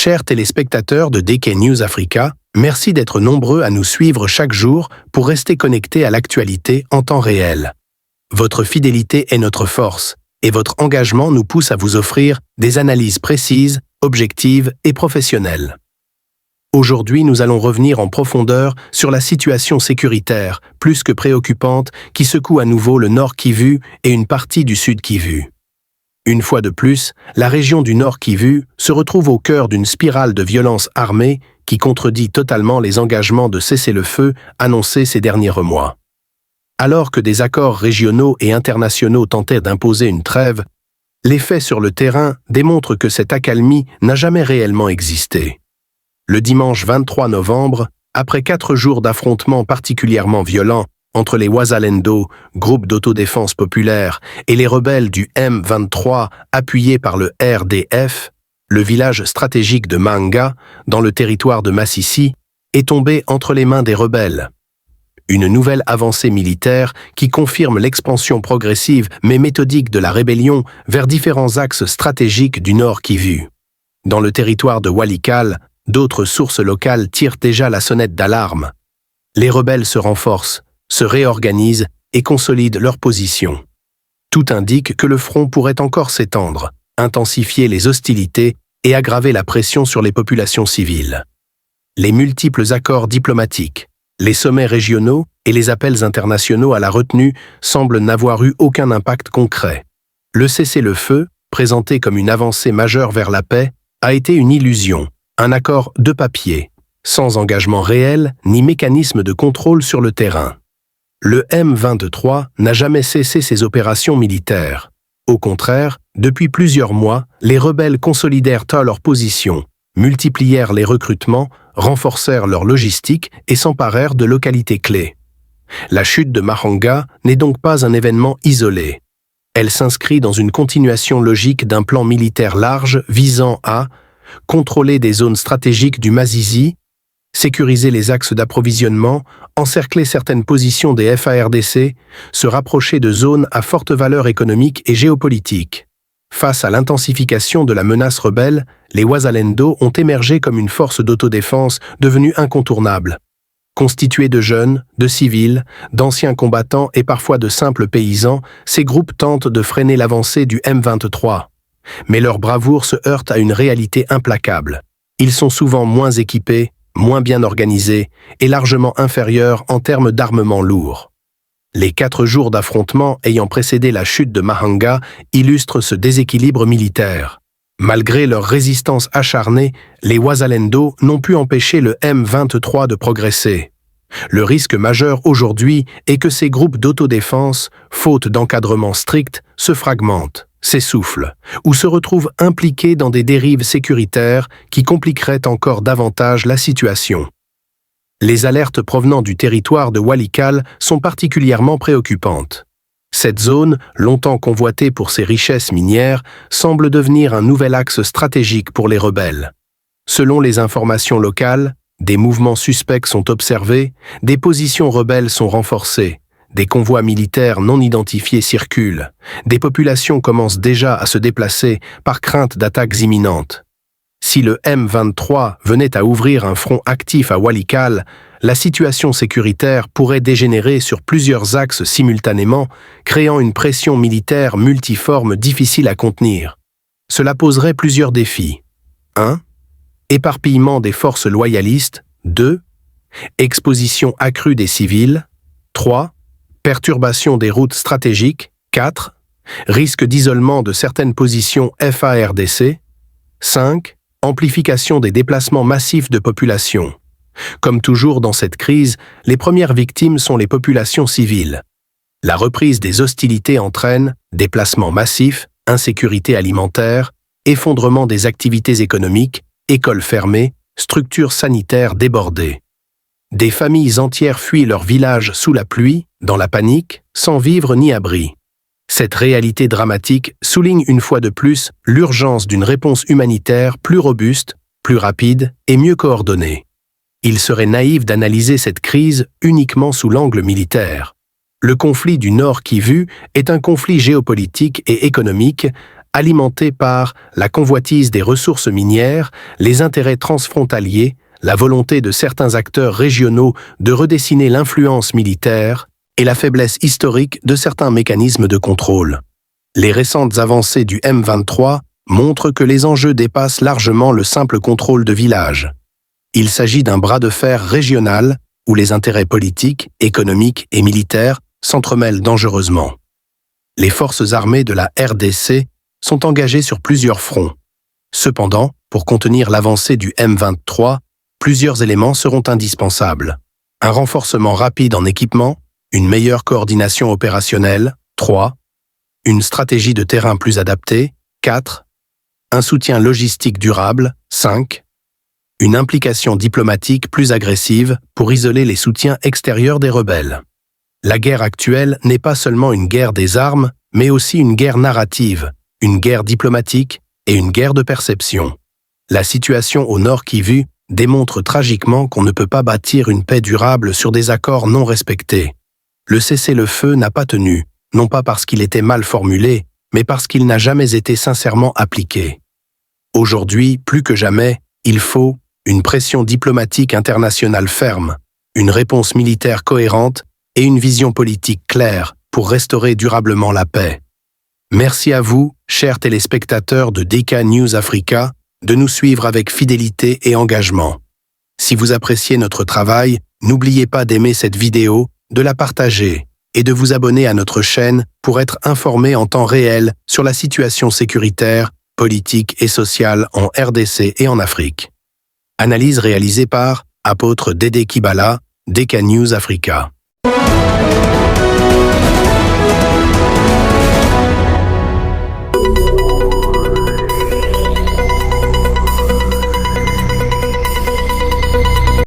Chers téléspectateurs de DK News Africa, merci d'être nombreux à nous suivre chaque jour pour rester connectés à l'actualité en temps réel. Votre fidélité est notre force et votre engagement nous pousse à vous offrir des analyses précises, objectives et professionnelles. Aujourd'hui, nous allons revenir en profondeur sur la situation sécuritaire, plus que préoccupante, qui secoue à nouveau le Nord Kivu et une partie du Sud Kivu. Une fois de plus, la région du Nord Kivu se retrouve au cœur d'une spirale de violence armée qui contredit totalement les engagements de cessez-le-feu annoncés ces derniers mois. Alors que des accords régionaux et internationaux tentaient d'imposer une trêve, les faits sur le terrain démontrent que cette accalmie n'a jamais réellement existé. Le dimanche 23 novembre, après 4 jours d'affrontements particulièrement violents entre les Wazalendo, groupe d'autodéfense populaire, et les rebelles du M23 appuyés par le RDF, le village stratégique de Manga, dans le territoire de Massissi, est tombé entre les mains des rebelles. Une nouvelle avancée militaire qui confirme l'expansion progressive mais méthodique de la rébellion vers différents axes stratégiques du Nord Kivu. Dans le territoire de Walikale, d'autres sources locales tirent déjà la sonnette d'alarme. Les rebelles se renforcent, se réorganisent et consolident leur position. Tout indique que le front pourrait encore s'étendre, intensifier les hostilités et aggraver la pression sur les populations civiles. Les multiples accords diplomatiques, les sommets régionaux et les appels internationaux à la retenue semblent n'avoir eu aucun impact concret. Le cessez-le-feu, présenté comme une avancée majeure vers la paix, a été une illusion, un accord de papier, sans engagement réel ni mécanisme de contrôle sur le terrain. Le M23 n'a jamais cessé ses opérations militaires. Au contraire, depuis plusieurs mois, les rebelles consolidèrent leur position, multiplièrent les recrutements, renforcèrent leur logistique et s'emparèrent de localités clés. La chute de Mahanga n'est donc pas un événement isolé. Elle s'inscrit dans une continuation logique d'un plan militaire large visant à contrôler des zones stratégiques du Masisi, sécuriser les axes d'approvisionnement, encercler certaines positions des FARDC, se rapprocher de zones à forte valeur économique et géopolitique. Face à l'intensification de la menace rebelle, les Wazalendo ont émergé comme une force d'autodéfense devenue incontournable. Constitués de jeunes, de civils, d'anciens combattants et parfois de simples paysans, ces groupes tentent de freiner l'avancée du M23. Mais leur bravoure se heurte à une réalité implacable. Ils sont souvent moins équipés, moins bien organisés et largement inférieurs en termes d'armement lourd. Les 4 jours d'affrontement ayant précédé la chute de Mahanga illustrent ce déséquilibre militaire. Malgré leur résistance acharnée, les Wazalendo n'ont pu empêcher le M23 de progresser. Le risque majeur aujourd'hui est que ces groupes d'autodéfense, faute d'encadrement strict, se fragmentent, s'essoufflent ou se retrouvent impliqués dans des dérives sécuritaires qui compliqueraient encore davantage la situation. Les alertes provenant du territoire de Walikale sont particulièrement préoccupantes. Cette zone, longtemps convoitée pour ses richesses minières, semble devenir un nouvel axe stratégique pour les rebelles. Selon les informations locales, des mouvements suspects sont observés, des positions rebelles sont renforcées, des convois militaires non identifiés circulent, des populations commencent déjà à se déplacer par crainte d'attaques imminentes. Si le M23 venait à ouvrir un front actif à Walikale, la situation sécuritaire pourrait dégénérer sur plusieurs axes simultanément, créant une pression militaire multiforme difficile à contenir. Cela poserait plusieurs défis. 1. Éparpillement des forces loyalistes. 2. Exposition accrue des civils. 3. Perturbation des routes stratégiques. 4. Risque d'isolement de certaines positions FARDC. 5. Amplification des déplacements massifs de population. Comme toujours dans cette crise, les premières victimes sont les populations civiles. La reprise des hostilités entraîne déplacements massifs, insécurité alimentaire, effondrement des activités économiques, écoles fermées, structures sanitaires débordées. Des familles entières fuient leur village sous la pluie, dans la panique, sans vivre ni abri. Cette réalité dramatique souligne une fois de plus l'urgence d'une réponse humanitaire plus robuste, plus rapide et mieux coordonnée. Il serait naïf d'analyser cette crise uniquement sous l'angle militaire. Le conflit du Nord Kivu est un conflit géopolitique et économique alimentés par la convoitise des ressources minières, les intérêts transfrontaliers, la volonté de certains acteurs régionaux de redessiner l'influence militaire et la faiblesse historique de certains mécanismes de contrôle. Les récentes avancées du M23 montrent que les enjeux dépassent largement le simple contrôle de villages. Il s'agit d'un bras de fer régional où les intérêts politiques, économiques et militaires s'entremêlent dangereusement. Les forces armées de la RDC sont engagées sur plusieurs fronts. Cependant, pour contenir l'avancée du M23, plusieurs éléments seront indispensables. Un renforcement rapide en équipement, une meilleure coordination opérationnelle, 3. Une stratégie de terrain plus adaptée, 4. Un soutien logistique durable, 5. Une implication diplomatique plus agressive pour isoler les soutiens extérieurs des rebelles. La guerre actuelle n'est pas seulement une guerre des armes, mais aussi une guerre narrative, une guerre diplomatique et une guerre de perception. La situation au Nord Kivu démontre tragiquement qu'on ne peut pas bâtir une paix durable sur des accords non respectés. Le cessez-le-feu n'a pas tenu, non pas parce qu'il était mal formulé, mais parce qu'il n'a jamais été sincèrement appliqué. Aujourd'hui, plus que jamais, il faut une pression diplomatique internationale ferme, une réponse militaire cohérente et une vision politique claire pour restaurer durablement la paix. Merci à vous, chers téléspectateurs de DK News Africa, de nous suivre avec fidélité et engagement. Si vous appréciez notre travail, n'oubliez pas d'aimer cette vidéo, de la partager et de vous abonner à notre chaîne pour être informé en temps réel sur la situation sécuritaire, politique et sociale en RDC et en Afrique. Analyse réalisée par Apôtre Dédé Kibala, DK News Africa.